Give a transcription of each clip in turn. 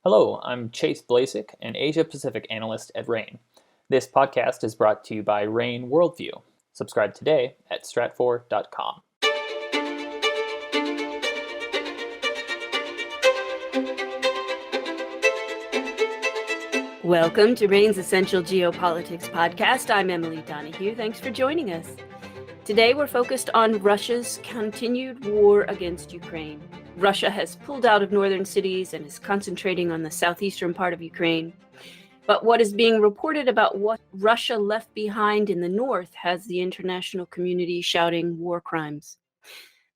Hello, I'm Chase Blasik, an Asia Pacific analyst at RANE. This podcast is brought to you by RANE Worldview. Subscribe today at stratfor.com. Welcome to RANE's Essential Geopolitics podcast. I'm Emily Donahue. Thanks for joining us. Today we're focused on Russia's continued war against Ukraine. Russia has pulled out of northern cities and is concentrating on the southeastern part of Ukraine. But what is being reported about what Russia left behind in the north has the international community shouting war crimes.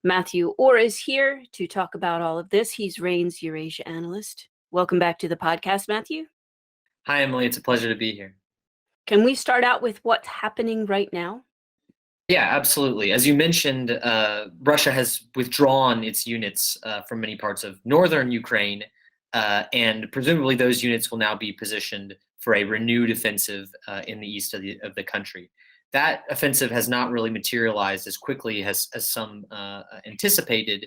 Matthew Orr is here to talk about all of this. He's RANE's Eurasia analyst. Welcome back to the podcast, Matthew. Hi, Emily. It's a pleasure to be here. Can we start out with what's happening right now? Yeah, absolutely. As you mentioned, Russia has withdrawn its units from many parts of northern Ukraine, and presumably those units will now be positioned for a renewed offensive in the east of the country. That offensive has not really materialized as quickly as some anticipated.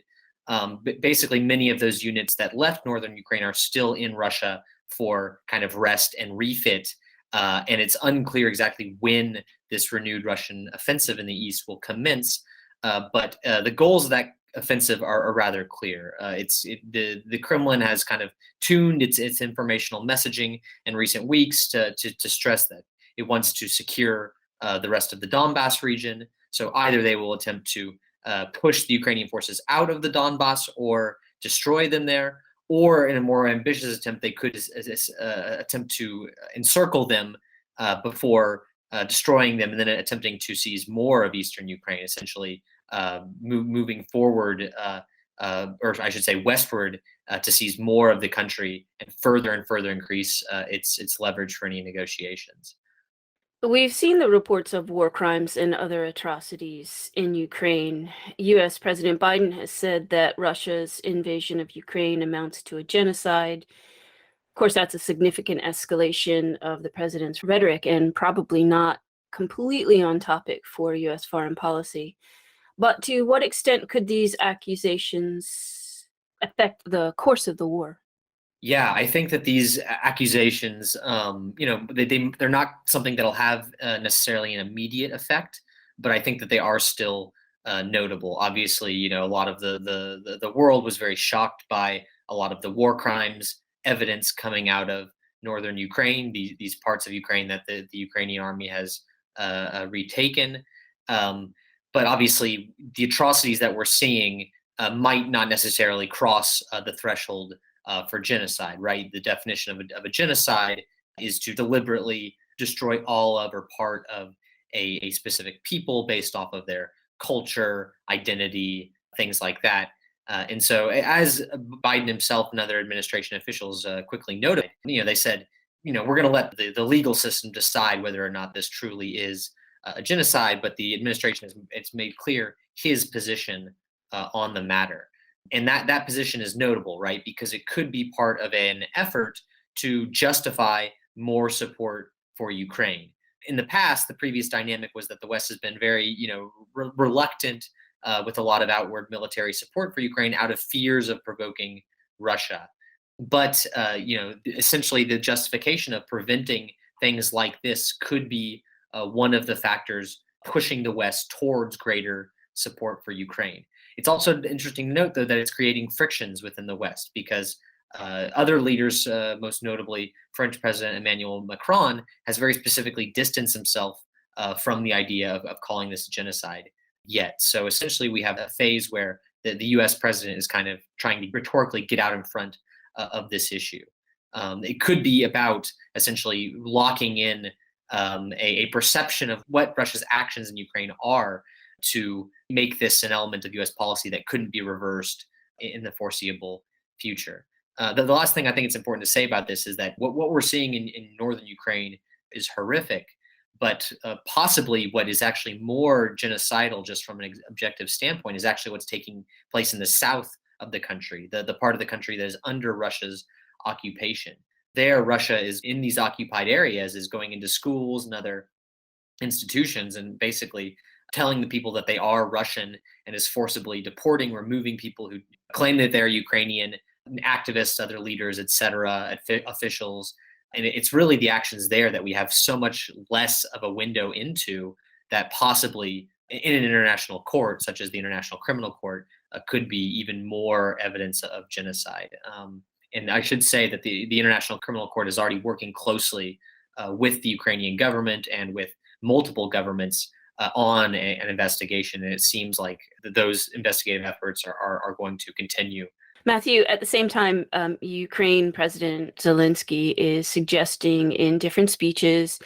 Basically, many of those units that left northern Ukraine are still in Russia for kind of rest and refit. And it's unclear exactly when this renewed Russian offensive in the east will commence. But the goals of that offensive are rather clear. The Kremlin has kind of tuned its informational messaging in recent weeks to stress that it wants to secure the rest of the Donbas region. So either they will attempt to push the Ukrainian forces out of the Donbas or destroy them there, or in a more ambitious attempt, they could attempt to encircle them before destroying them, and then attempting to seize more of eastern Ukraine, essentially moving forward, or I should say westward, to seize more of the country and further increase its leverage for any negotiations. We've seen the reports of war crimes and other atrocities in Ukraine. U.S. President Biden has said that Russia's invasion of Ukraine amounts to a genocide. Of course, that's a significant escalation of the president's rhetoric and probably not completely on topic for U.S. foreign policy. But to what extent could these accusations affect the course of the war? Yeah, I think that these accusations, they're not something that'll have necessarily an immediate effect, but I think that they are still notable. Obviously, a lot of the world was very shocked by a lot of the war crimes evidence coming out of northern Ukraine, these parts of Ukraine that the Ukrainian army has retaken. But obviously, the atrocities that we're seeing might not necessarily cross the threshold for genocide, right? The definition of a genocide is to deliberately destroy all of or part of a specific people based off of their culture, identity, things like that. And so, as Biden himself and other administration officials quickly noted, they said, we're going to let the legal system decide whether or not this truly is a genocide. But the administration it's made clear his position on the matter. And that position is notable, right? Because it could be part of an effort to justify more support for Ukraine. In the past, the previous dynamic was that the West has been very, reluctant with a lot of outward military support for Ukraine out of fears of provoking Russia. But, essentially the justification of preventing things like this could be one of the factors pushing the West towards greater support for Ukraine. It's also interesting to note, though, that it's creating frictions within the West because other leaders, most notably French President Emmanuel Macron, has very specifically distanced himself from the idea of calling this genocide yet. So essentially, we have a phase where the U.S. president is kind of trying to rhetorically get out in front of this issue. It could be about essentially locking in a perception of what Russia's actions in Ukraine are to make this an element of U.S. policy that couldn't be reversed in the foreseeable future. The last thing I think it's important to say about this is that what we're seeing in northern Ukraine is horrific, but possibly what is actually more genocidal just from an objective standpoint is actually what's taking place in the south of the country, the part of the country that is under Russia's occupation. There, Russia is in these occupied areas, is going into schools and other institutions and basically telling the people that they are Russian and is forcibly deporting, removing people who claim that they're Ukrainian. activists, other leaders, etc., officials. And it's really the actions there that we have so much less of a window into, that possibly in an international court, such as the International Criminal Court, could be even more evidence of genocide. And I should say that the International Criminal Court is already working closely with the Ukrainian government and with multiple governments on an investigation. And it seems like those investigative efforts are going to continue. Matthew, at the same time, Ukraine President Zelensky is suggesting in different speeches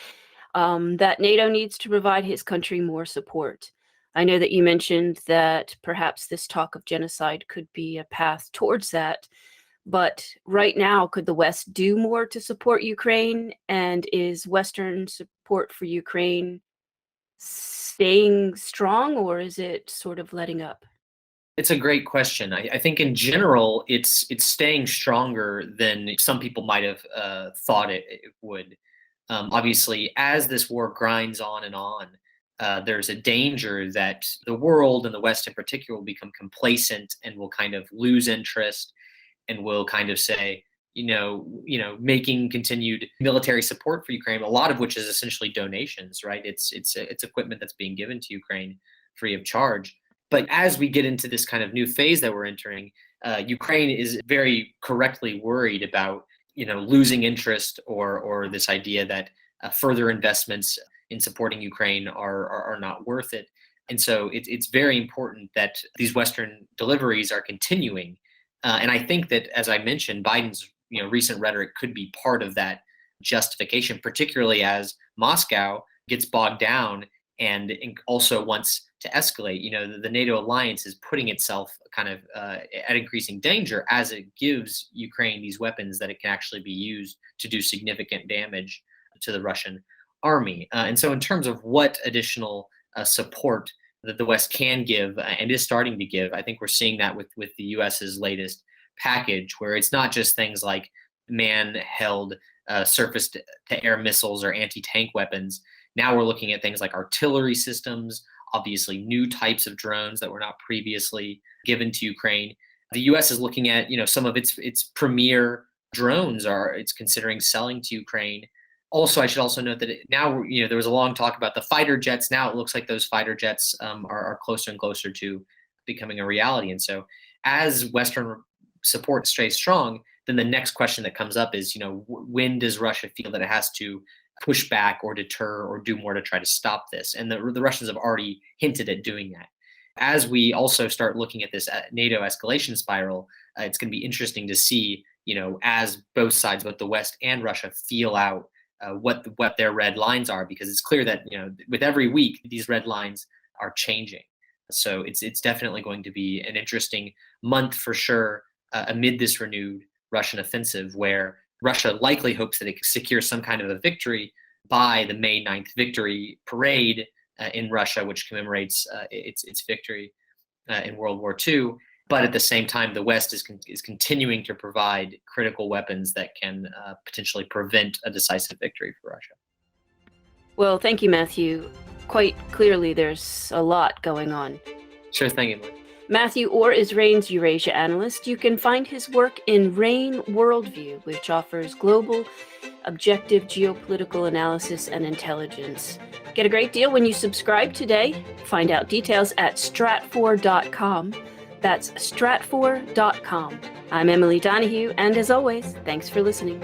that NATO needs to provide his country more support. I know that you mentioned that perhaps this talk of genocide could be a path towards that. But right now, could the West do more to support Ukraine? And is Western support for Ukraine staying strong, or is it sort of letting up? It's a great question. I think in general, it's staying stronger than some people might have thought it would. Obviously, as this war grinds on and on, there's a danger that the world and the West in particular will become complacent and will kind of lose interest and will kind of say, making continued military support for Ukraine, a lot of which is essentially donations, right? It's equipment that's being given to Ukraine free of charge. But as we get into this kind of new phase that we're entering, Ukraine is very correctly worried about, losing interest or this idea that further investments in supporting Ukraine are not worth it. And so it's very important that these Western deliveries are continuing. And I think that, as I mentioned, Biden's recent rhetoric could be part of that justification, particularly as Moscow gets bogged down and also wants to escalate. The NATO alliance is putting itself kind of at increasing danger as it gives Ukraine these weapons that it can actually be used to do significant damage to the Russian army. And so in terms of what additional support that the West can give and is starting to give, I think we're seeing that with the US's latest package, where it's not just things like man-held surface-to-air missiles or anti-tank weapons. Now we're looking at things like artillery systems, obviously new types of drones that were not previously given to Ukraine. The U.S. is looking at, some of its premier drones it's considering selling to Ukraine. Also, I should also note that now, there was a long talk about the fighter jets. Now it looks like those fighter jets are closer and closer to becoming a reality. And so as Western support stays strong, then the next question that comes up is, when does Russia feel that it has to push back or deter or do more to try to stop this? And the Russians have already hinted at doing that. As we also start looking at this NATO escalation spiral, it's going to be interesting to see, as both sides, both the West and Russia, feel out what their red lines are, because it's clear that with every week these red lines are changing. So it's definitely going to be an interesting month for sure amid this renewed Russian offensive, where Russia likely hopes that it secures some kind of a victory by the May 9th victory parade in Russia, which commemorates its victory in World War II. But at the same time, the West is continuing to provide critical weapons that can potentially prevent a decisive victory for Russia. Well, thank you, Matthew. Quite clearly, there's a lot going on. Sure thing, Emily. Matthew Orr is RANE's Eurasia analyst. You can find his work in RANE Worldview, which offers global, objective geopolitical analysis and intelligence. Get a great deal when you subscribe today. Find out details at stratfor.com. That's stratfor.com. I'm Emily Donahue, and as always, thanks for listening.